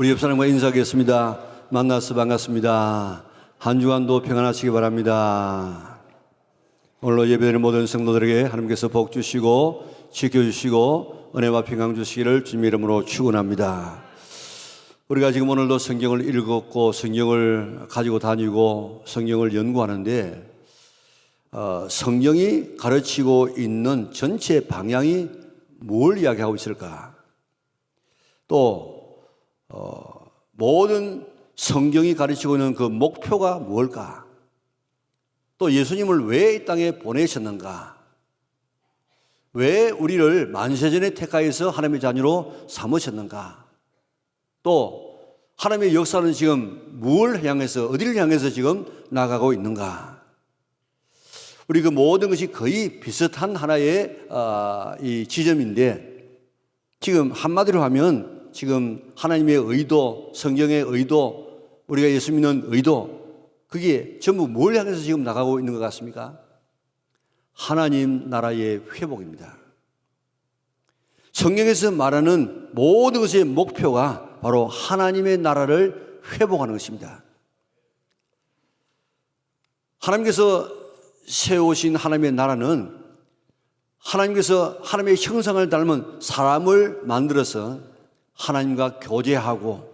우리 옆 사람과 인사하겠습니다. 만나서 반갑습니다. 한 주간도 평안하시기 바랍니다. 오늘로 예배드리는 모든 성도들에게 하나님께서 복 주시고 지켜주시고 은혜와 평강 주시기를 주님의 이름으로 축원합니다. 우리가 지금 오늘도 성경을 읽었고 성경을 가지고 다니고 성경을 연구하는데 성경이 가르치고 있는 전체 방향이 뭘 이야기하고 있을까? 또 모든 성경이 가르치고 있는 그 목표가 무엇일까? 또 예수님을 왜 이 땅에 보내셨는가? 왜 우리를 만세전에 택하여서 하나님의 자녀로 삼으셨는가? 또 하나님의 역사는 지금 무엇을 향해서, 어디를 향해서 지금 나가고 있는가? 우리 그 모든 것이 거의 비슷한 하나의 이 지점인데, 지금 한마디로 하면 지금 하나님의 의도, 성경의 의도, 우리가 예수 믿는 의도, 그게 전부 뭘 향해서 지금 나가고 있는 것 같습니까? 하나님 나라의 회복입니다. 성경에서 말하는 모든 것의 목표가 바로 하나님의 나라를 회복하는 것입니다. 하나님께서 세우신 하나님의 나라는 하나님께서 하나님의 형상을 닮은 사람을 만들어서 하나님과 교제하고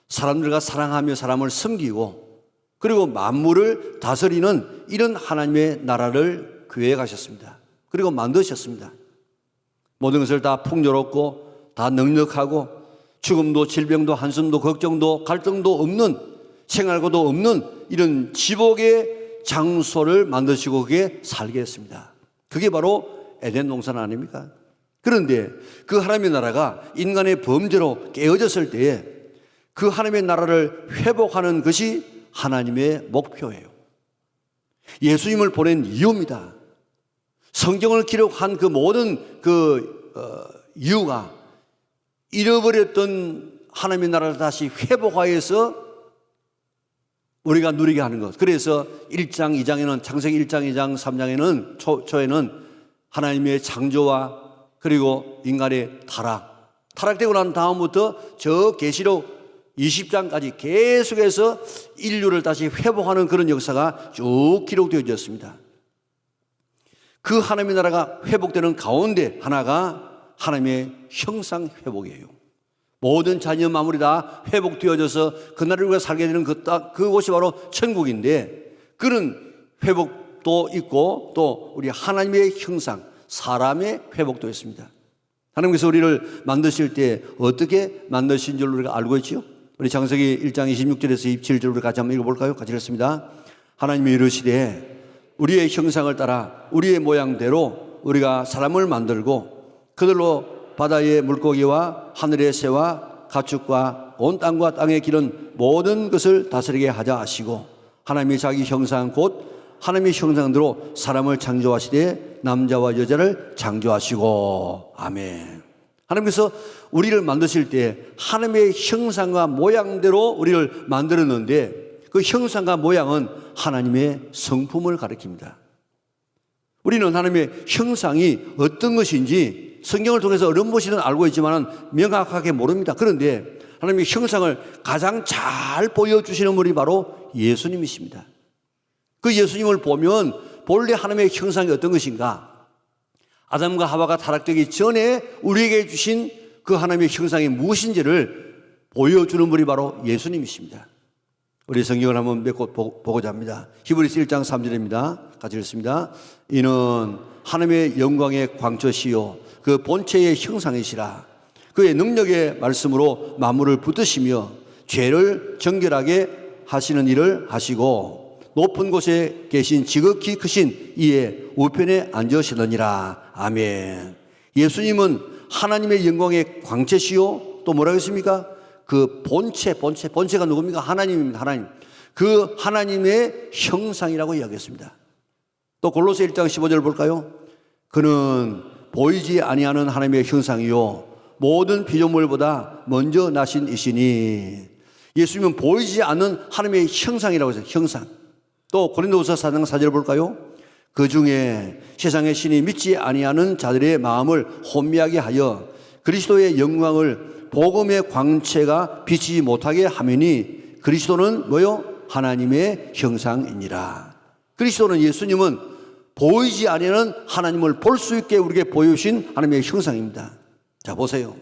사람들과 사랑하며 사람을 섬기고 그리고 만물을 다스리는 이런 하나님의 나라를 계획하셨습니다. 그리고 만드셨습니다. 모든 것을 다 풍요롭고 다 넉넉하고 죽음도 질병도 한숨도 걱정도 갈등도 없는 생활고도 없는 이런 지복의 장소를 만드시고 그게 살게 했습니다. 그게 바로 에덴 동산 아닙니까? 그런데 그 하나님의 나라가 인간의 범죄로 깨어졌을 때에 그 하나님의 나라를 회복하는 것이 하나님의 목표예요. 예수님을 보낸 이유입니다. 성경을 기록한 그 모든 이유가 잃어버렸던 하나님의 나라를 다시 회복하여서 우리가 누리게 하는 것. 그래서 1장, 2장에는 창세기 1장, 2장, 3장에는 초에는 하나님의 창조와 그리고 인간의 타락되고 난 다음부터 저 계시록 20장까지 계속해서 인류를 다시 회복하는 그런 역사가 쭉 기록되어졌습니다. 그 하나님의 나라가 회복되는 가운데 하나가 하나님의 형상 회복이에요. 모든 자녀 마무리 다 회복되어져서 그날을 우리가 살게 되는 그곳이 바로 천국인데, 그런 회복도 있고 또 우리 하나님의 형상, 사람의 회복도 있습니다. 하나님께서 우리를 만드실 때 어떻게 만드신 줄 우리가 알고 있지요? 우리 창세기 1장 26절에서 27절 우리 같이 한번 읽어볼까요? 같이 읽습니다. 하나님이 이르시되 우리의 형상을 따라 우리의 모양대로 우리가 사람을 만들고 그들로 바다의 물고기와 하늘의 새와 가축과 온 땅과 땅에 기른 모든 것을 다스리게 하자 하시고, 하나님이 자기 형상 곧 하나님의 형상대로 사람을 창조하시되 남자와 여자를 창조하시고. 아멘. 하나님께서 우리를 만드실 때 하나님의 형상과 모양대로 우리를 만들었는데, 그 형상과 모양은 하나님의 성품을 가리킵니다. 우리는 하나님의 형상이 어떤 것인지 성경을 통해서 어렴풋이는 알고 있지만 명확하게 모릅니다. 그런데 하나님의 형상을 가장 잘 보여주시는 분이 바로 예수님이십니다. 그 예수님을 보면 본래 하나님의 형상이 어떤 것인가, 아담과 하와가 타락되기 전에 우리에게 주신 그 하나님의 형상이 무엇인지를 보여주는 분이 바로 예수님이십니다. 우리 성경을 한번 몇 곳 보고자 합니다. 히브리서 1장 3절입니다. 같이 읽습니다. 이는 하나님의 영광의 광처시요 그 본체의 형상이시라. 그의 능력의 말씀으로 만물을 붙드시며 죄를 정결하게 하시는 일을 하시고 높은 곳에 계신 지극히 크신 이의 우편에 앉으시느니라. 아멘. 예수님은 하나님의 영광의 광채시요 또 뭐라고 했습니까? 그 본체가 누굽니까? 하나님입니다. 하나님. 그 하나님의 형상이라고 이야기했습니다. 또 골로새 1장 15절 볼까요? 그는 보이지 아니하는 하나님의 형상이요 모든 피조물보다 먼저 나신 이시니. 예수님은 보이지 않는 하나님의 형상이라고 했어요. 형상. 또 고린도후서 4장 4절 볼까요? 그 중에 세상의 신이 믿지 아니하는 자들의 마음을 혼미하게 하여 그리스도의 영광을 복음의 광채가 비치지 못하게 하매니 그리스도는 뭐요? 하나님의 형상이니라. 그리스도는 예수님은 보이지 아니하는 하나님을 볼 수 있게 우리에게 보여주신 하나님의 형상입니다. 자, 보세요.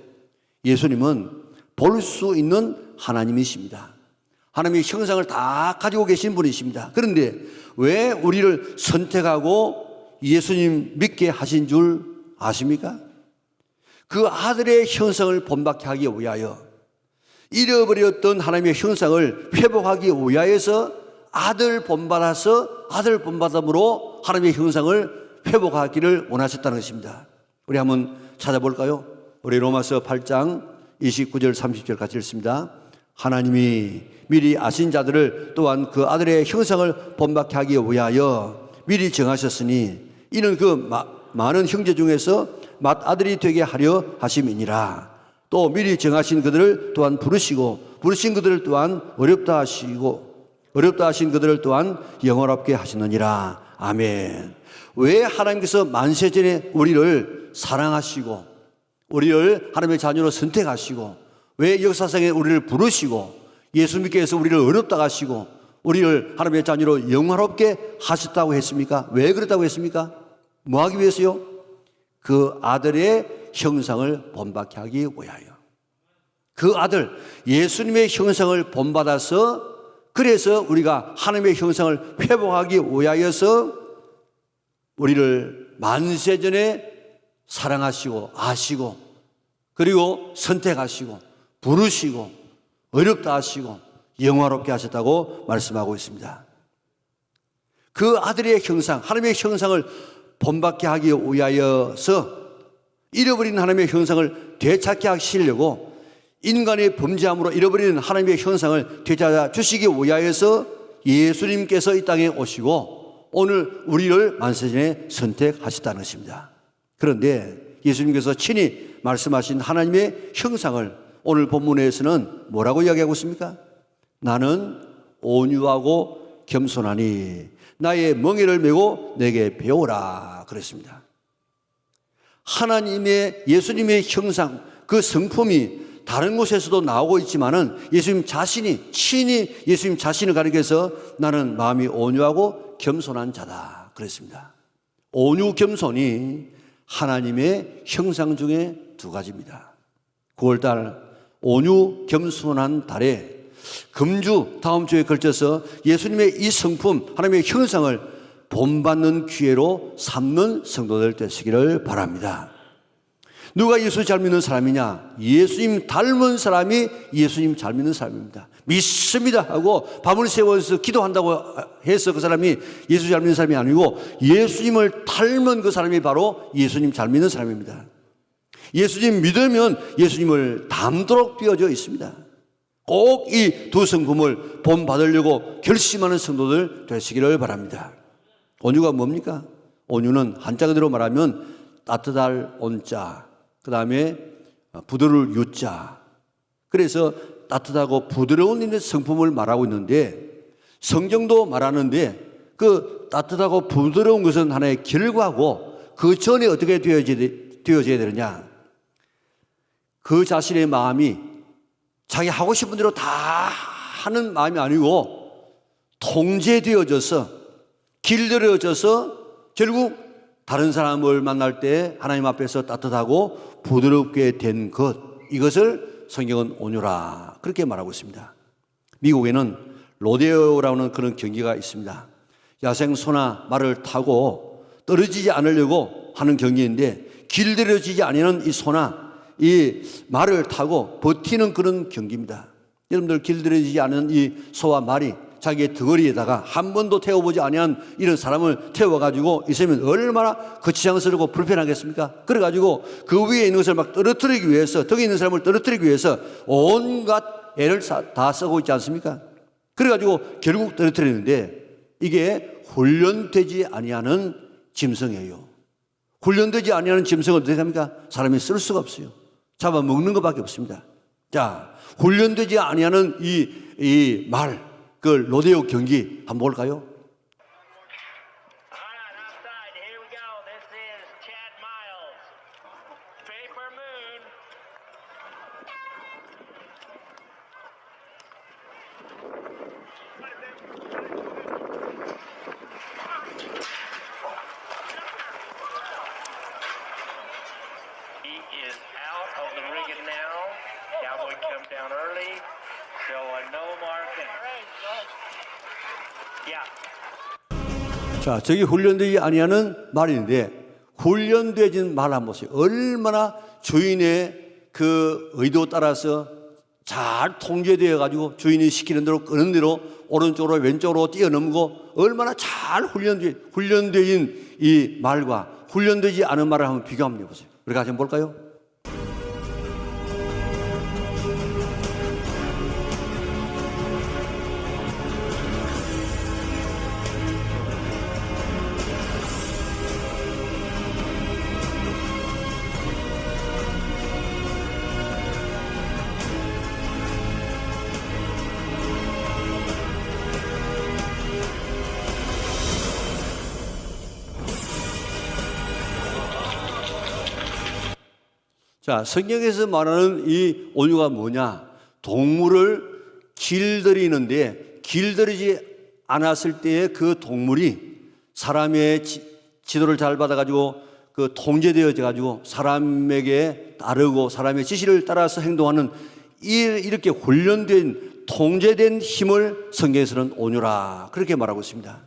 예수님은 볼 수 있는 하나님이십니다. 하나님의 형상을 다 가지고 계신 분이십니다. 그런데 왜 우리를 선택하고 예수님 믿게 하신 줄 아십니까? 그 아들의 형상을 본받게 하기 위하여, 잃어버렸던 하나님의 형상을 회복하기 위하여서 아들 본받아서 아들 본받음으로 하나님의 형상을 회복하기를 원하셨다는 것입니다. 우리 한번 찾아볼까요? 우리 로마서 8장 29절 30절 같이 읽습니다. 하나님이 미리 아신 자들을 또한 그 아들의 형상을 본받게 하기 위하여 미리 정하셨으니 이는 그 많은 형제 중에서 맏아들이 되게 하려 하심이니라. 또 미리 정하신 그들을 또한 부르시고 부르신 그들을 또한 어렵다 하신 그들을 또한 영원롭게 하시느니라. 아멘. 왜 하나님께서 만세전에 우리를 사랑하시고 우리를 하나님의 자녀로 선택하시고 왜 역사상에 우리를 부르시고 예수 믿게 해서 우리를 어렵다 하시고 우리를 하나님의 자녀로 영원롭게 하셨다고 했습니까? 왜 그랬다고 했습니까? 뭐 하기 위해서요? 그 아들의 형상을 본받게 하기 위하여. 그 아들 예수님의 형상을 본받아서, 그래서 우리가 하나님의 형상을 회복하기 위하여서 우리를 만세전에 사랑하시고 아시고 그리고 선택하시고 부르시고 어렵다 하시고 영화롭게 하셨다고 말씀하고 있습니다. 그 아들의 형상, 하나님의 형상을 본받게 하기 위하여서 잃어버린 하나님의 형상을 되찾게 하시려고 인간의 범죄함으로 잃어버리는 하나님의 형상을 되찾아 주시기 위하여서 예수님께서 이 땅에 오시고 오늘 우리를 만세전에 선택하셨다는 것입니다. 그런데 예수님께서 친히 말씀하신 하나님의 형상을 오늘 본문에서는 뭐라고 이야기하고 있습니까? 나는 온유하고 겸손하니 나의 멍에를 메고 내게 배우라 그랬습니다. 하나님의 예수님의 형상, 그 성품이 다른 곳에서도 나오고 있지만은 예수님 자신이 친히 예수님 자신을 가리켜서 나는 마음이 온유하고 겸손한 자다 그랬습니다. 온유 겸손이 하나님의 형상 중에 두 가지입니다. 9월달 온유 겸손한 달에 금주 다음 주에 걸쳐서 예수님의 이 성품 하나님의 형상을 본받는 기회로 삼는 성도들 되시기를 바랍니다. 누가 예수 잘 믿는 사람이냐? 예수님 닮은 사람이 예수님 잘 믿는 사람입니다. 믿습니다 하고 밤을 새워서 기도한다고 해서 그 사람이 예수 잘 믿는 사람이 아니고 예수님을 닮은 그 사람이 바로 예수님 잘 믿는 사람입니다. 예수님 믿으면 예수님을 닮도록 되어져 있습니다. 꼭 이 두 성품을 본받으려고 결심하는 성도들 되시기를 바랍니다. 온유가 뭡니까? 온유는 한자 그대로 말하면 따뜻할 온자, 그 다음에 부드러울 유자. 그래서 따뜻하고 부드러운 성품을 말하고 있는데 성경도 말하는데 그 따뜻하고 부드러운 것은 하나의 결과고 그 전에 어떻게 되어져야 되느냐? 그 자신의 마음이 자기 하고 싶은 대로 다 하는 마음이 아니고 통제되어져서 길들여져서 결국 다른 사람을 만날 때 하나님 앞에서 따뜻하고 부드럽게 된 것, 이것을 성경은 온유라 그렇게 말하고 있습니다. 미국에는 로데오라는 그런 경기가 있습니다. 야생 소나 말을 타고 떨어지지 않으려고 하는 경기인데 길들여지지 아니하는 이 소나 이 말을 타고 버티는 그런 경기입니다. 여러분들 길들여지지 않은 이 소와 말이 자기의 덩어리에다가 한 번도 태워보지 아니한 이런 사람을 태워가지고 있으면 얼마나 거치장스럽고 불편하겠습니까? 그래가지고 그 위에 있는 것을 막 떨어뜨리기 위해서, 덕에 있는 사람을 떨어뜨리기 위해서 온갖 애를 다 쓰고 있지 않습니까? 그래가지고 결국 떨어뜨리는데 이게 훈련되지 아니하는 짐승이에요. 훈련되지 아니하는 짐승은 어떻게 합니까? 사람이 쓸 수가 없어요. 잡아먹는 것밖에 없습니다. 자, 훈련되지 아니하는 이 말, 그 로데오 경기 한번 볼까요? him down early. So a no marking. Yeah. 자, 저기 훈련되지 아니하는 말인데 훈련되진 말 한번 보세요. 얼마나 주인의 그 의도 따라서 잘 통제되어 가지고 주인이 시키는 대로 끄는 대로 오른쪽으로 왼쪽으로 뛰어넘고 얼마나 잘 훈련된 이 말과 훈련되지 않은 말을 한번 비교 한번 해보세요. 우리 같이 한번 볼까요? 자, 성경에서 말하는 이 온유가 뭐냐? 동물을 길들이는데 길들이지 않았을 때의 그 동물이 사람의 지도를 잘 받아가지고 그 통제되어져 사람에게 따르고 사람의 지시를 따라서 행동하는 이렇게 훈련된 통제된 힘을 성경에서는 온유라 그렇게 말하고 있습니다.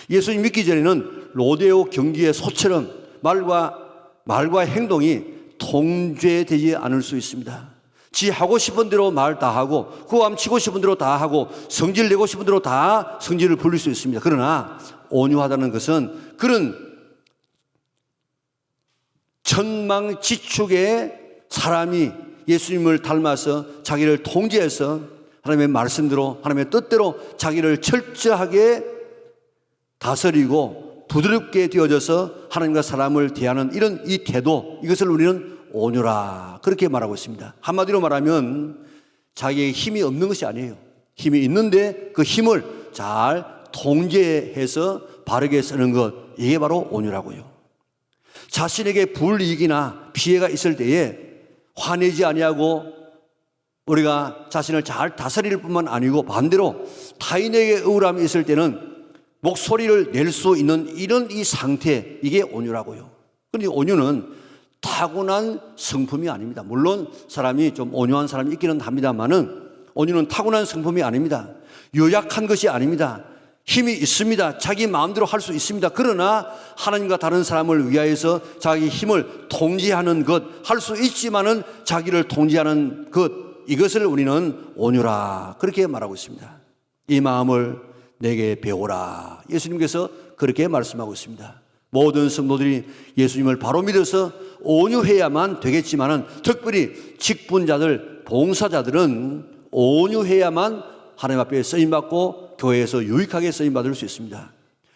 예수님 믿기 전에는 로데오 경기의 소처럼 말과 행동이 통제되지 않을 수 있습니다. 지 하고 싶은 대로 말 다 하고 후함 치고 싶은 대로 다 하고 성질 내고 싶은 대로 다 성질을 부릴 수 있습니다. 그러나 온유하다는 것은 그런 천망지축의 사람이 예수님을 닮아서 자기를 통제해서 하나님의 말씀대로 하나님의 뜻대로 자기를 철저하게 다스리고 부드럽게 되어져서 하나님과 사람을 대하는 이런 이 태도, 이것을 우리는 온유라 그렇게 말하고 있습니다. 한마디로 말하면 자기의 힘이 없는 것이 아니에요. 힘이 있는데 그 힘을 잘 통제해서 바르게 쓰는 것, 이게 바로 온유라고요. 자신에게 불이익이나 피해가 있을 때에 화내지 아니하고 우리가 자신을 잘 다스릴 뿐만 아니고 반대로 타인에게 억울함이 있을 때는 목소리를 낼 수 있는 이런 이 상태, 이게 온유라고요. 그런데 온유는 타고난 성품이 아닙니다. 물론 사람이 좀 온유한 사람이 있기는 합니다만은 온유는 타고난 성품이 아닙니다. 요약한 것이 아닙니다. 힘이 있습니다. 자기 마음대로 할 수 있습니다. 그러나 하나님과 다른 사람을 위하여서 자기 힘을 통제하는 것, 할 수 있지만은 자기를 통제하는 것, 이것을 우리는 온유라 그렇게 말하고 있습니다. 이 마음을 내게 배우라. 예수님께서 그렇게 말씀하고 있습니다. 모든 성도들이 예수님을 바로 믿어서 온유해야만 되겠지만은 특별히 직분자들, 봉사자들은 온유해야만 하나님 앞에 쓰임받고 교회에서 유익하게 쓰임받을 수 있습니다.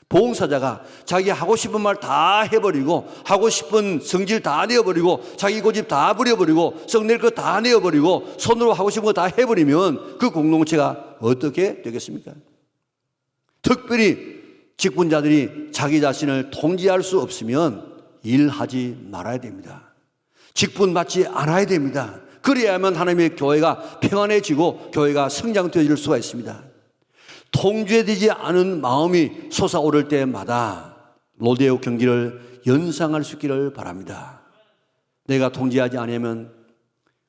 봉사자가 자기 하고 싶은 말 다 해버리고 하고 싶은 성질 다 내어버리고 자기 고집 다 부려버리고 썩낼 거 다 내어버리고 손으로 하고 싶은 거 다 해버리면 그 공동체가 어떻게 되겠습니까? 특별히 직분자들이 자기 자신을 통제할 수 없으면 일하지 말아야 됩니다. 직분 받지 않아야 됩니다. 그래야만 하나님의 교회가 평안해지고 교회가 성장되어질 수가 있습니다. 통제되지 않은 마음이 솟아오를 때마다 로데오 경기를 연상할 수 있기를 바랍니다. 내가 통제하지 않으면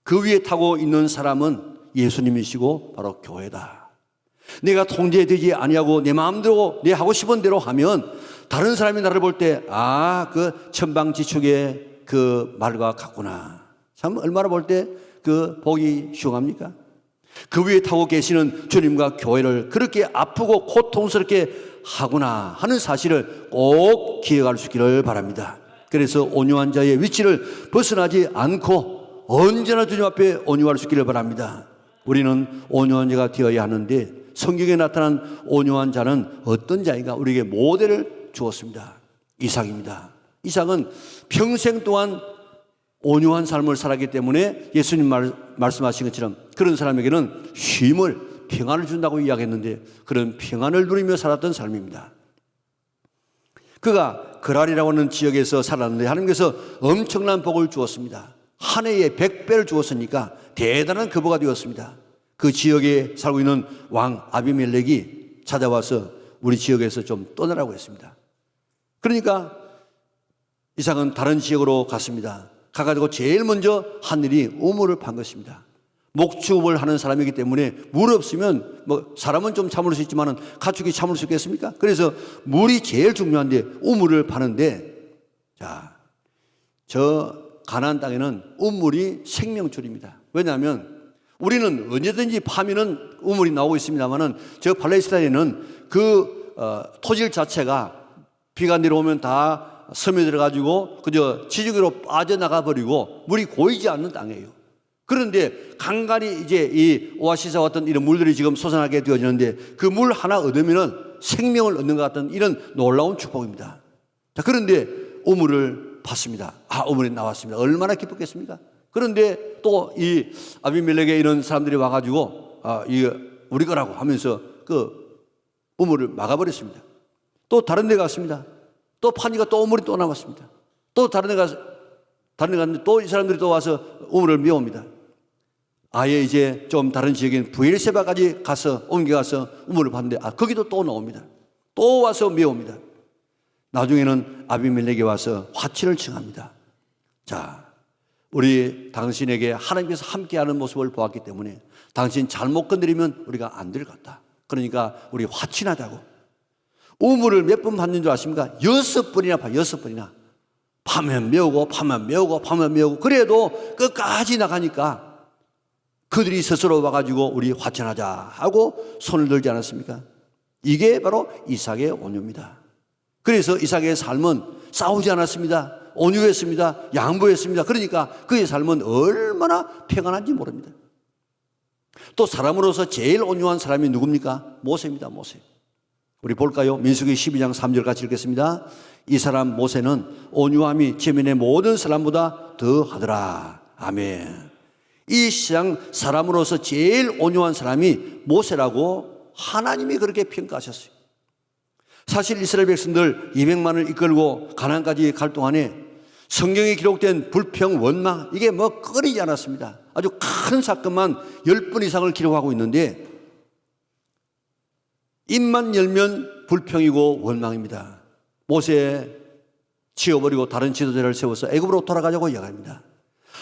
그 위에 타고 있는 사람은 예수님이시고 바로 교회다. 내가 통제되지 아니하고 내 마음대로 내 하고 싶은 대로 하면 다른 사람이 나를 볼 때 그 천방지축의 그 말과 같구나. 참 얼마나 볼 때 그 보기 흉합니까? 그 위에 타고 계시는 주님과 교회를 그렇게 아프고 고통스럽게 하구나 하는 사실을 꼭 기억할 수 있기를 바랍니다. 그래서 온유한 자의 위치를 벗어나지 않고 언제나 주님 앞에 온유할 수 있기를 바랍니다. 우리는 온유한 자가 되어야 하는데 성경에 나타난 온유한 자는 어떤 자인가? 우리에게 모델을 주었습니다. 이삭입니다. 이삭은 평생 동안 온유한 삶을 살았기 때문에 예수님 말씀하신 것처럼 그런 사람에게는 쉼을, 평안을 준다고 이야기했는데 그런 평안을 누리며 살았던 삶입니다. 그가 그랄이라고 하는 지역에서 살았는데 하나님께서 엄청난 복을 주었습니다. 한 해에 100배를 주었으니까 대단한 거부가 되었습니다. 그 지역에 살고 있는 왕 아비멜렉이 찾아와서 우리 지역에서 좀 떠나라고 했습니다. 그러니까 이삭은 다른 지역으로 갔습니다. 가가지고 제일 먼저 하늘이 우물을 판 것입니다. 목축을 하는 사람이기 때문에 물 없으면 뭐 사람은 좀 참을 수 있지만은 가축이 참을 수 있겠습니까? 그래서 물이 제일 중요한데 우물을 파는데, 자, 저 가나안 땅에는 우물이 생명줄입니다. 왜냐하면 우리는 언제든지 파면은 우물이 나오고 있습니다만은 저 팔레스타인에는 그 토질 자체가 비가 내려오면 다 스며들어 가지고 그저 지중해로 빠져나가 버리고 물이 고이지 않는 땅이에요. 그런데 간간히 이제 이 오아시스와 같은 이런 물들이 지금 솟아나게 되어지는데 그 물 하나 얻으면은 생명을 얻는 것 같은 이런 놀라운 축복입니다. 자, 그런데 우물을 봤습니다. 아, 우물이 나왔습니다. 얼마나 기뻤겠습니까? 그런데 또 이 아비멜렉의 이런 사람들이 와가지고 이 우리 거라고 하면서 그 우물을 막아버렸습니다. 또 다른 데 갔습니다. 또 파니까 또 우물이 또 남았습니다. 또 다른 데 갔는데 또 이 사람들이 또 와서 우물을 메웁니다. 아예 이제 좀 다른 지역인 부엘세바까지 가서 옮겨가서 우물을 봤는데 거기도 또 나옵니다. 또 와서 메웁니다. 나중에는 아비멜렉이 와서 화친을 청합니다. 자, 우리 당신에게 하나님께서 함께하는 모습을 보았기 때문에 당신 잘못 건드리면 우리가 안 될 것 같다. 그러니까 우리 화친하자고. 우물을 몇 번 받는 줄 아십니까? 6번이나 봐, 6번이나. 파면 메우고 파면 메우고 파면 메우고. 그래도 끝까지 나가니까 그들이 스스로 와가지고 우리 화친하자 하고 손을 들지 않았습니까? 이게 바로 이삭의 온유입니다. 그래서 이삭의 삶은 싸우지 않았습니다. 온유했습니다. 양보했습니다. 그러니까 그의 삶은 얼마나 평안한지 모릅니다. 또 사람으로서 제일 온유한 사람이 누굽니까? 모세입니다. 모세. 우리 볼까요? 민수기 12장 3절 같이 읽겠습니다. 이 사람 모세는 온유함이 지면의 모든 사람보다 더하더라. 아멘. 이 세상 사람으로서 제일 온유한 사람이 모세라고 하나님이 그렇게 평가하셨어요. 사실 이스라엘 백성들 200만을 이끌고 가나안까지 갈 동안에 성경에 기록된 불평, 원망 이게 뭐 끊이지 않았습니다. 아주 큰 사건만 10번 이상을 기록하고 있는데 입만 열면 불평이고 원망입니다. 모세 지어버리고 다른 지도자를 세워서 애굽으로 돌아가자고 이야기합니다.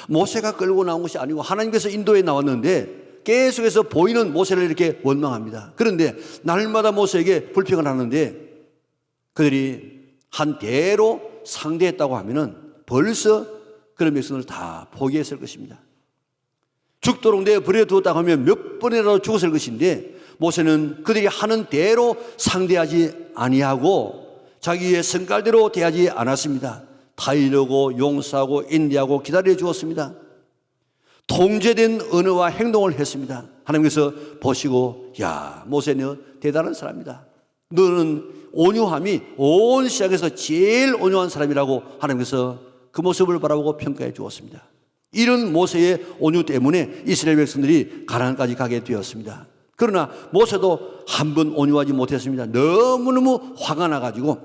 모세가 끌고 나온 것이 아니고 하나님께서 인도에 나왔는데 계속해서 보이는 모세를 이렇게 원망합니다. 그런데 날마다 모세에게 불평을 하는데 그들이 한 대로 상대했다고 하면은 벌써 그런 백성을 다 포기했을 것입니다. 죽도록 내버려 두었다고 하면 몇 번이라도 죽었을 것인데 모세는 그들이 하는 대로 상대하지 아니하고 자기의 성깔대로 대하지 않았습니다. 타이르고 용서하고 인내하고 기다려 주었습니다. 통제된 언어와 행동을 했습니다. 하나님께서 보시고 야 모세는 대단한 사람이다. 너는 온유함이 온 시작에서 제일 온유한 사람이라고 하나님께서 그 모습을 바라보고 평가해 주었습니다. 이런 모세의 온유 때문에 이스라엘 백성들이 가나안까지 가게 되었습니다. 그러나 모세도 한 번 온유하지 못했습니다. 너무너무 화가 나가지고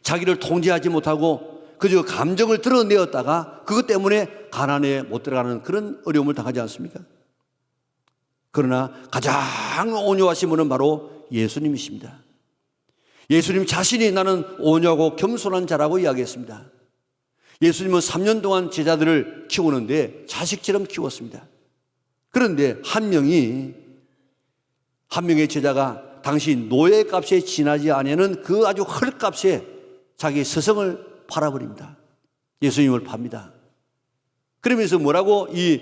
자기를 통제하지 못하고 그저 감정을 드러내었다가 그것 때문에 가나안에 못 들어가는 그런 어려움을 당하지 않습니까? 그러나 가장 온유하신 분은 바로 예수님이십니다. 예수님 자신이 나는 온유하고 겸손한 자라고 이야기했습니다. 예수님은 3년 동안 제자들을 키우는데 자식처럼 키웠습니다. 그런데 한 명의 제자가 당시 노예값에 지나지 않는 그 아주 헐값에 자기 스승을 팔아버립니다. 예수님을 팝니다. 그러면서 뭐라고 이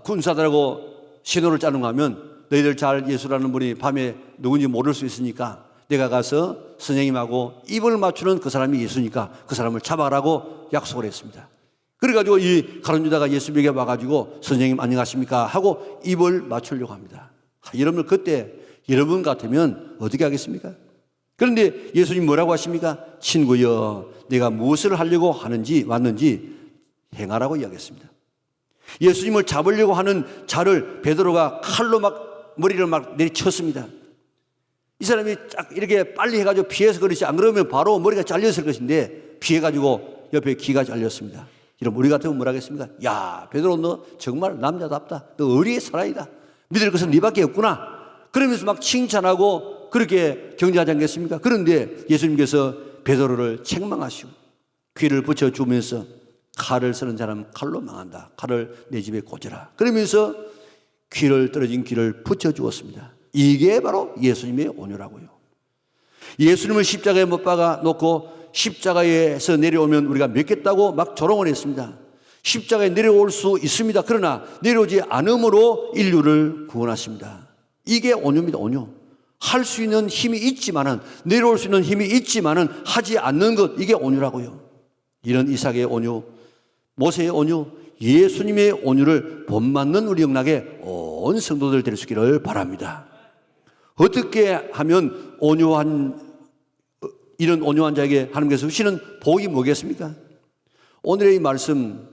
군사들하고 신호를 짜는가 하면 너희들 잘 예수라는 분이 밤에 누군지 모를 수 있으니까 내가 가서 선생님하고 입을 맞추는 그 사람이 예수니까 그 사람을 잡아라고 약속을 했습니다. 그래가지고 이 가룟 유다가 예수님에게 와가지고 선생님 안녕하십니까 하고 입을 맞추려고 합니다. 여러분 그때 여러분 같으면 어떻게 하겠습니까? 그런데 예수님 뭐라고 하십니까? 친구여 내가 무엇을 하려고 왔는지 행하라고 이야기했습니다. 예수님을 잡으려고 하는 자를 베드로가 칼로 막 머리를 막 내리쳤습니다. 이 사람이 딱 이렇게 빨리 해가지고 피해서 그러지 안 그러면 바로 머리가 잘렸을 것인데 피해가지고 옆에 귀가 잘렸습니다. 이런 우리 같으면 뭐라 하겠습니까? 야 베드로 너 정말 남자답다. 너 의리의 사람이다. 믿을 것은 네밖에 없구나. 그러면서 막 칭찬하고 그렇게 격려하지 않겠습니까? 그런데 예수님께서 베드로를 책망하시고 귀를 붙여주면서 칼을 쓰는 사람은 칼로 망한다. 칼을 내 집에 꽂으라. 그러면서 귀를 떨어진 귀를 붙여주었습니다. 이게 바로 예수님의 온유라고요. 예수님을 십자가에 못 박아 놓고 십자가에서 내려오면 우리가 믿겠다고 막 조롱을 했습니다. 십자가에 내려올 수 있습니다. 그러나 내려오지 않음으로 인류를 구원하십니다. 이게 온유입니다. 온유. 할 수 있는 힘이 있지만은, 내려올 수 있는 힘이 있지만은 하지 않는 것, 이게 온유라고요. 이런 이삭의 온유, 모세의 온유, 예수님의 온유를 본받는 우리 영락의 온 성도들 될 수 있기를 바랍니다. 어떻게 하면 이런 온유한 자에게 하나님께서 주시는 복이 뭐겠습니까? 오늘의 이 말씀,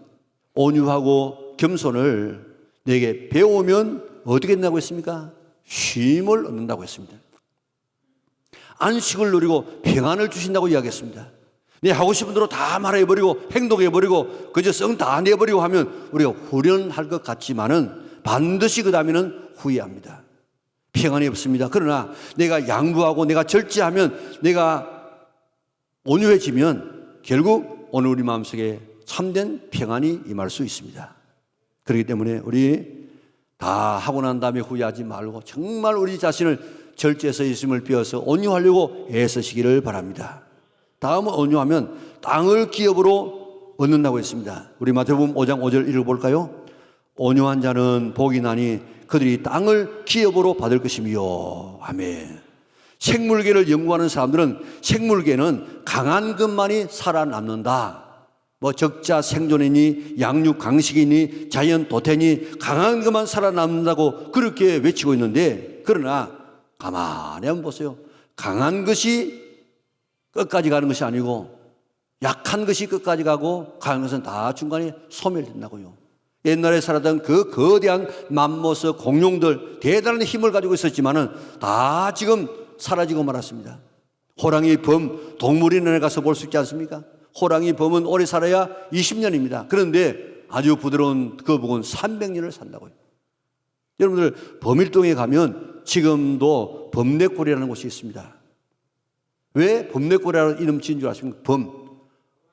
온유하고 겸손을 내게 배우면 어떻게 된다고 했습니까? 쉼을 얻는다고 했습니다. 안식을 누리고 평안을 주신다고 이야기했습니다. 내 하고 싶은 대로 다 말해버리고 행동해버리고 그저 썩 다 내버리고 하면 우리가 후련할 것 같지만은 반드시 그 다음에는 후회합니다. 평안이 없습니다. 그러나 내가 양보하고 내가 절제하면, 내가 온유해지면 결국 오늘 우리 마음속에 참된 평안이 임할 수 있습니다. 그렇기 때문에 우리 다 하고 난 다음에 후회하지 말고 정말 우리 자신을 절제해서 있음을 비워서 온유하려고 애쓰시기를 바랍니다. 다음은 온유하면 땅을 기업으로 얻는다고 했습니다. 우리 마태복음 5장 5절 읽어볼까요? 온유한 자는 복이 나니 그들이 땅을 기업으로 받을 것이며. 아멘. 생물계를 연구하는 사람들은 생물계는 강한 것만이 살아남는다. 뭐 적자 생존이니 양육 강식이니 자연 도태니 강한 것만 살아남는다고 그렇게 외치고 있는데, 그러나 가만히 한번 보세요. 강한 것이 끝까지 가는 것이 아니고 약한 것이 끝까지 가고 강한 것은 다 중간에 소멸된다고요. 옛날에 살았던 그 거대한 맘모스 공룡들 대단한 힘을 가지고 있었지만은 다 지금 사라지고 말았습니다. 호랑이 범, 동물원에 가서 볼 수 있지 않습니까? 호랑이 범은 오래 살아야 20년입니다. 그런데 아주 부드러운 거북은 300년을 산다고요. 여러분들 범일동에 가면 지금도 범내골이라는 곳이 있습니다. 왜 범내골이라는 이름 지은 줄 아십니까?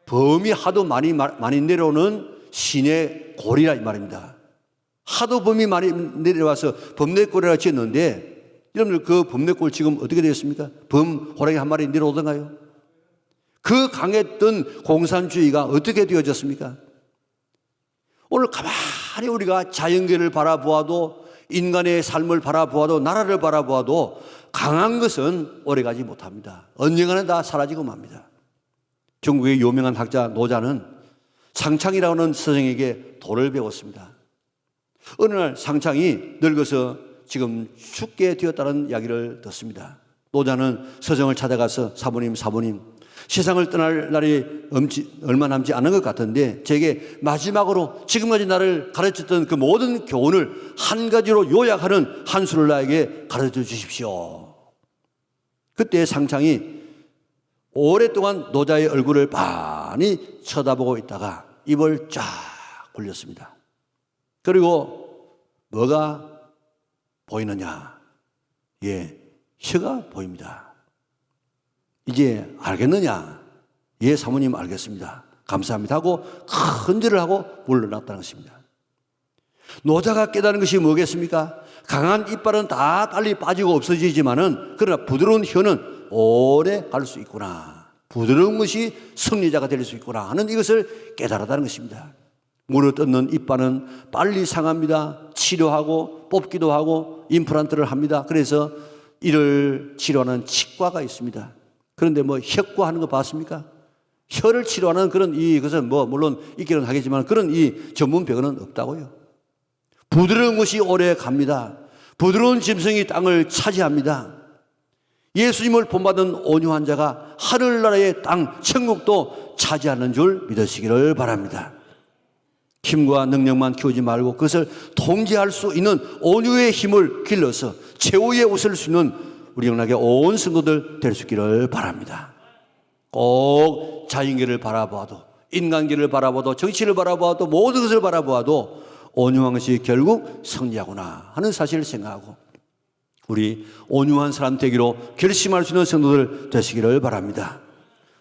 범이 하도 많이 내려오는 시내 골이라 이 말입니다. 하도 범이 많이 내려와서 범내골이라 지었는데, 여러분들 그 범내골 지금 어떻게 되었습니까? 범 호랑이 한 마리 내려오던가요? 그 강했던 공산주의가 어떻게 되어졌습니까? 오늘 가만히 우리가 자연계를 바라보아도, 인간의 삶을 바라보아도, 나라를 바라보아도 강한 것은 오래가지 못합니다. 언젠가는 다 사라지고 맙니다. 중국의 유명한 학자 노자는 상창이라고 하는 서정에게 도를 배웠습니다. 어느 날 상창이 늙어서 지금 죽게 되었다는 이야기를 듣습니다. 노자는 서정을 찾아가서 사부님 세상을 떠날 날이 얼마 남지 않은 것 같은데 제게 마지막으로 지금까지 나를 가르쳤던 그 모든 교훈을 한 가지로 요약하는 한 수를 나에게 가르쳐 주십시오. 그때 상창이 오랫동안 노자의 얼굴을 빤히 쳐다보고 있다가 입을 쫙 굴렸습니다. 그리고 뭐가 보이느냐? 예, 혀가 보입니다. 이제 알겠느냐? 예, 사모님 알겠습니다. 감사합니다 하고 큰 절을 하고 물러났다는 것입니다. 노자가 깨달은 것이 뭐겠습니까? 강한 이빨은 다 빨리 빠지고 없어지지만은 그러나 부드러운 혀는 오래 갈 수 있구나. 부드러운 것이 승리자가 될 수 있구나 하는 이것을 깨달았다는 것입니다. 물어뜯는 이빨은 빨리 상합니다. 치료하고 뽑기도 하고 임플란트를 합니다. 그래서 이를 치료하는 치과가 있습니다. 그런데 뭐 혁과하는 거 봤습니까? 혀를 치료하는 그런 이것은 뭐 물론 있기는 하겠지만 그런 이 전문 병원은 없다고요. 부드러운 것이 오래 갑니다. 부드러운 짐승이 땅을 차지합니다. 예수님을 본받은 온유한 자가 하늘나라의 땅 천국도 차지하는 줄 믿으시기를 바랍니다. 힘과 능력만 키우지 말고 그것을 통제할 수 있는 온유의 힘을 길러서 최후에 웃을 수 있는 우리 영락의 온 성도들 될 수 있기를 바랍니다. 꼭 자연계를 바라보아도 인간계를 바라보아도 정치를 바라보아도 모든 것을 바라보아도 온유한 것이 결국 승리하구나 하는 사실을 생각하고 우리 온유한 사람 되기로 결심할 수 있는 성도들 되시기를 바랍니다.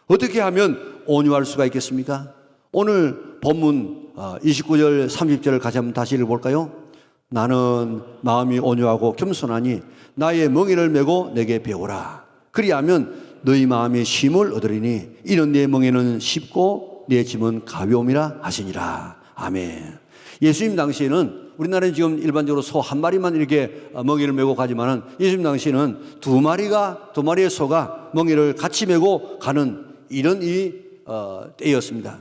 어떻게 하면 온유할 수가 있겠습니까? 오늘 본문 29절 30절을 같이 한번 다시 읽어볼까요? 나는 마음이 온유하고 겸손하니 나의 멍에를 메고 내게 배우라. 그리하면 너희 마음의 쉼을 얻으리니 이는 내 멍에는 쉽고 내 짐은 가벼움이라 하시니라. 아멘. 예수님 당시에는 우리나라는 지금 일반적으로 소 한 마리만 이렇게 멍에를 메고 가지만은 예수님 당시에는 두 마리의 소가 멍에를 같이 메고 가는 이런 때였습니다.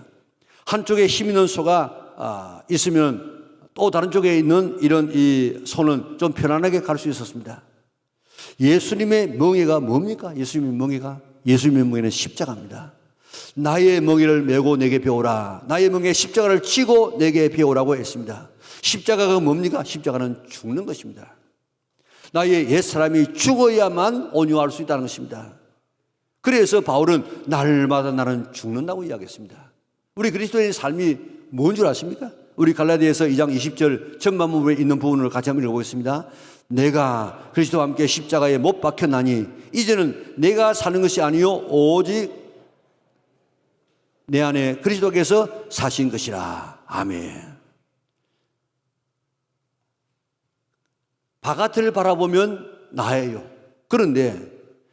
한쪽에 힘 있는 소가 있으면 또 다른 쪽에 있는 이런 이 소는 좀 편안하게 갈 수 있었습니다. 예수님의 멍에가 뭡니까? 예수님의 멍에는 십자가입니다. 나의 멍에를 메고 내게 배우라. 나의 멍에 십자가를 지고 내게 배우라고 했습니다. 십자가가 뭡니까? 십자가는 죽는 것입니다. 나의 옛사람이 죽어야만 온유할 수 있다는 것입니다. 그래서 바울은 날마다 나는 죽는다고 이야기했습니다. 우리 그리스도인의 삶이 뭔 줄 아십니까? 우리 갈라디아서 2장 20절 전반부에 있는 부분을 같이 한번 읽어보겠습니다. 내가 그리스도와 함께 십자가에 못 박혔나니 이제는 내가 사는 것이 아니요 오직 내 안에 그리스도께서 사신 것이라. 아멘. 바깥을 바라보면 나예요. 그런데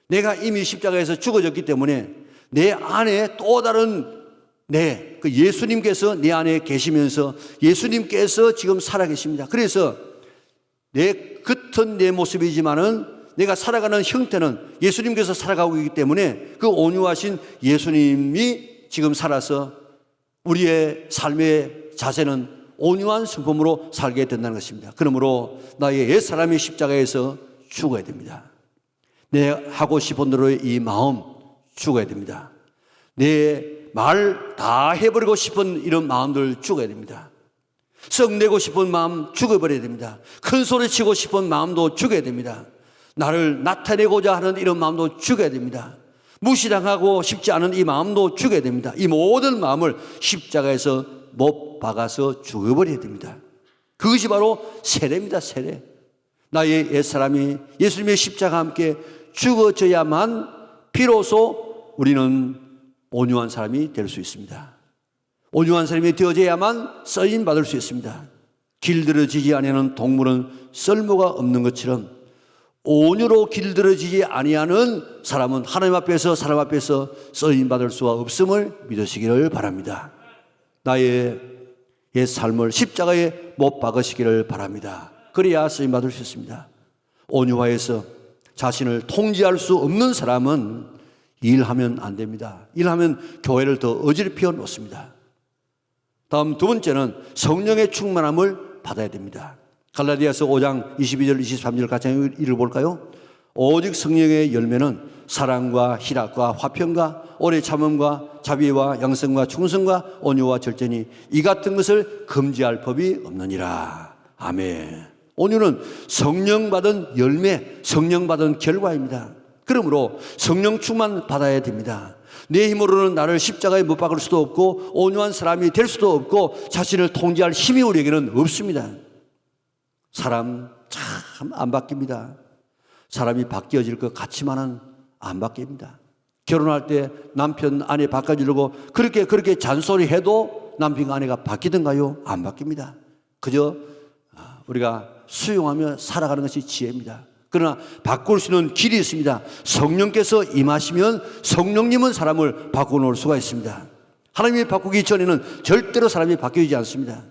내가 이미 십자가에서 죽어졌기 때문에 내 안에 또 다른 그 예수님께서 내 안에 계시면서 예수님께서 지금 살아계십니다. 그래서 겉은 내 모습이지만은 내가 살아가는 형태는 예수님께서 살아가고 있기 때문에 그 온유하신 예수님이 지금 살아서 우리의 삶의 자세는 온유한 성품으로 살게 된다는 것입니다. 그러므로 나의 옛사람이 십자가에서 죽어야 됩니다. 내 하고 싶은 대로의 이 마음 죽어야 됩니다. 내 말 다 해버리고 싶은 이런 마음들 죽어야 됩니다. 썩내고 싶은 마음 죽어버려야 됩니다. 큰 소리 치고 싶은 마음도 죽어야 됩니다. 나를 나타내고자 하는 이런 마음도 죽어야 됩니다. 무시당하고 싶지 않은 이 마음도 죽어야 됩니다. 이 모든 마음을 십자가에서 못 박아서 죽어버려야 됩니다. 그것이 바로 세례입니다. 세례. 나의 옛사람이 예수님의 십자가와 함께 죽어져야만 비로소 우리는 온유한 사람이 될 수 있습니다. 온유한 사람이 되어져야만 쓰임 받을 수 있습니다. 길들여지지 아니하는 동물은 쓸모가 없는 것처럼 온유로 길들여지지 아니하는 사람은 하나님 앞에서 사람 앞에서 쓰임 받을 수가 없음을 믿으시기를 바랍니다. 나의 옛 삶을 십자가에 못 박으시기를 바랍니다. 그래야 쓰임 받을 수 있습니다. 온유화해서 자신을 통제할 수 없는 사람은 일하면 안 됩니다. 일하면 교회를 더 어지럽혀 놓습니다. 다음 두 번째는 성령의 충만함을 받아야 됩니다. 갈라디아서 5장 22절 23절 같이 읽어볼까요? 오직 성령의 열매는 사랑과 희락과 화평과 오래 참음과 자비와 양성과 충성과 온유와 절제니 이 같은 것을 금지할 법이 없느니라. 아멘. 온유는 성령 받은 열매, 성령 받은 결과입니다. 그러므로 성령 충만 받아야 됩니다. 내 힘으로는 나를 십자가에 못 박을 수도 없고 온유한 사람이 될 수도 없고 자신을 통제할 힘이 우리에게는 없습니다. 사람 참 안 바뀝니다. 사람이 바뀌어질 것 같지만은 안 바뀝니다. 결혼할 때 남편 아내 바꿔주려고 그렇게 잔소리해도 남편과 아내가 바뀌던가요? 안 바뀝니다. 그저 우리가 수용하며 살아가는 것이 지혜입니다. 그러나 바꿀 수 있는 길이 있습니다. 성령께서 임하시면 성령님은 사람을 바꿔놓을 수가 있습니다. 하나님이 바꾸기 전에는 절대로 사람이 바뀌지 않습니다.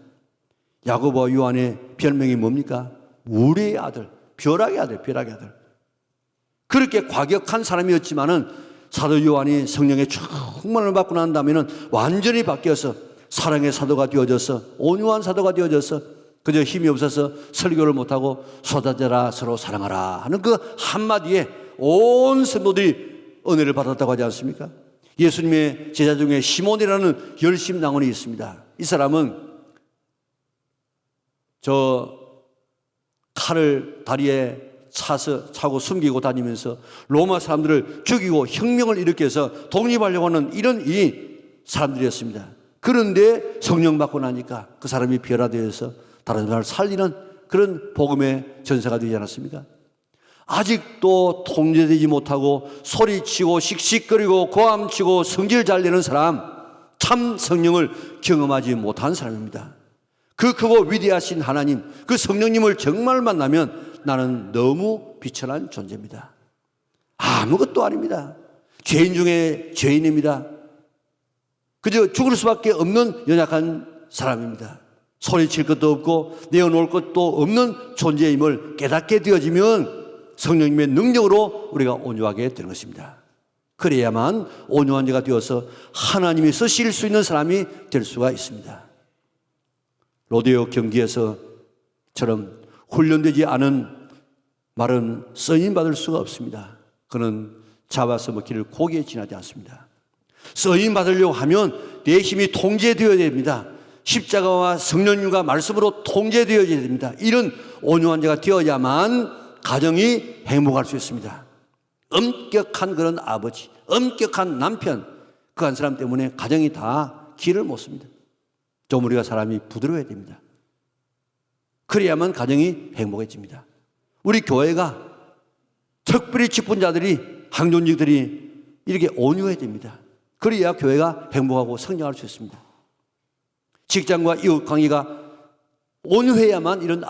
야고보와 요한의 별명이 뭡니까? 우리의 아들, 벼락의 아들. 그렇게 과격한 사람이었지만은 사도 요한이 성령의 충만을 받고 난 다음에는 완전히 바뀌어서 사랑의 사도가 되어져서 온유한 사도가 되어져서 그저 힘이 없어서 설교를 못하고 쏟아져라 서로 사랑하라 하는 그 한마디에 온 성도들이 은혜를 받았다고 하지 않습니까? 예수님의 제자 중에 시몬이라는 열심낭원이 있습니다. 이 사람은 저 칼을 다리에 차고 숨기고 다니면서 로마 사람들을 죽이고 혁명을 일으켜서 독립하려고 하는 이런 이 사람들이었습니다. 그런데 성령 받고 나니까 그 사람이 변화되어서 다른 사람을 살리는 그런 복음의 전사가 되지 않았습니까? 아직도 통제되지 못하고 소리치고 씩씩거리고 고함치고 성질 잘 내는 사람, 참 성령을 경험하지 못한 사람입니다. 그 크고 위대하신 하나님, 그 성령님을 정말 만나면 나는 너무 비천한 존재입니다. 아무것도 아닙니다. 죄인 중에 죄인입니다. 그저 죽을 수밖에 없는 연약한 사람입니다. 소리칠 것도 없고 내어놓을 것도 없는 존재임을 깨닫게 되어지면 성령님의 능력으로 우리가 온유하게 되는 것입니다. 그래야만 온유한 자가 되어서 하나님이 쓰실 수 있는 사람이 될 수가 있습니다. 로데오 경기에서처럼 훈련되지 않은 말은 쓰임받을 수가 없습니다. 그는 잡아서 먹기를 고기에 지나지 않습니다. 쓰임받으려고 하면 내 힘이 통제되어야 됩니다. 십자가와 성령님과 말씀으로 통제되어야 됩니다. 이런 온유한 자가 되어야만 가정이 행복할 수 있습니다. 엄격한 그런 아버지, 엄격한 남편, 그 한 사람 때문에 가정이 다 길을 못 씁니다. 좀 우리가 사람이 부드러워야 됩니다. 그래야만 가정이 행복해집니다. 우리 교회가 특별히 직분자들이, 항존직들이 이렇게 온유해야 됩니다. 그래야 교회가 행복하고 성장할 수 있습니다. 직장과 이웃 관계가 온유해야만 이런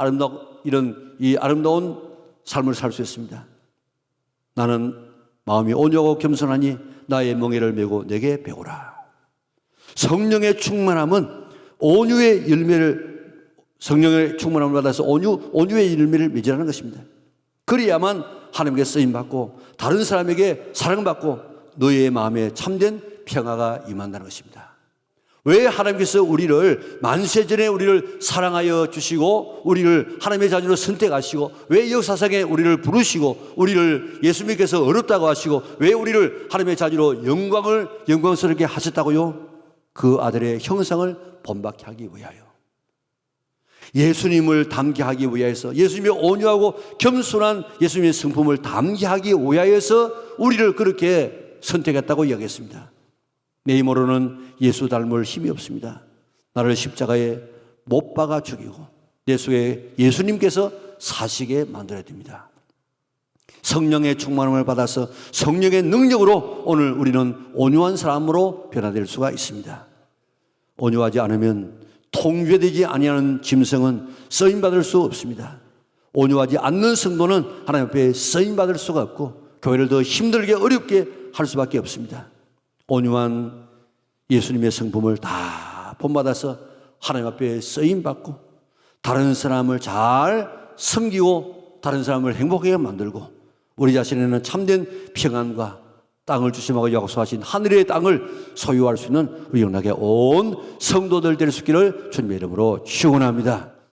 아름다운 삶을 살 수 있습니다. 나는 마음이 온유하고 겸손하니 나의 멍에를 메고 내게 배우라. 성령의 충만함은 온유의 열매를, 성령의 충만함을 받아서 온유의 열매를 맺으라는 것입니다. 그래야만 하나님께 쓰임받고 다른 사람에게 사랑받고 너의 마음에 참된 평화가 임한다는 것입니다. 왜 하나님께서 우리를 만세전에 우리를 사랑하여 주시고 우리를 하나님의 자녀로 선택하시고 왜 역사상에 우리를 부르시고 우리를 예수님께서 어렵다고 하시고 왜 우리를 하나님의 자녀로 영광스럽게 하셨다고요? 그 아들의 형상을 본받게 하기 위하여, 예수님을 담게 하기 위하여서, 예수님의 온유하고 겸손한 예수님의 성품을 담게 하기 위하여서 우리를 그렇게 선택했다고 이야기했습니다. 내 힘으로는 예수 닮을 힘이 없습니다. 나를 십자가에 못 박아 죽이고 내 속에 예수님께서 사시게 만들어야 됩니다. 성령의 충만함을 받아서 성령의 능력으로 오늘 우리는 온유한 사람으로 변화될 수가 있습니다. 온유하지 않으면 통제되지 아니하는 짐승은 쓰임받을 수 없습니다. 온유하지 않는 성도는 하나님 앞에 쓰임받을 수가 없고 교회를 더 힘들게 어렵게 할 수밖에 없습니다. 온유한 예수님의 성품을 다 본받아서 하나님 앞에 쓰임받고 다른 사람을 잘 섬기고 다른 사람을 행복하게 만들고 우리 자신에는 참된 평안과 땅을 주심하고 약속하신 하늘의 땅을 소유할 수 있는 우리 영락의 온 성도들 될 수 있기를 주님의 이름으로 축원합니다.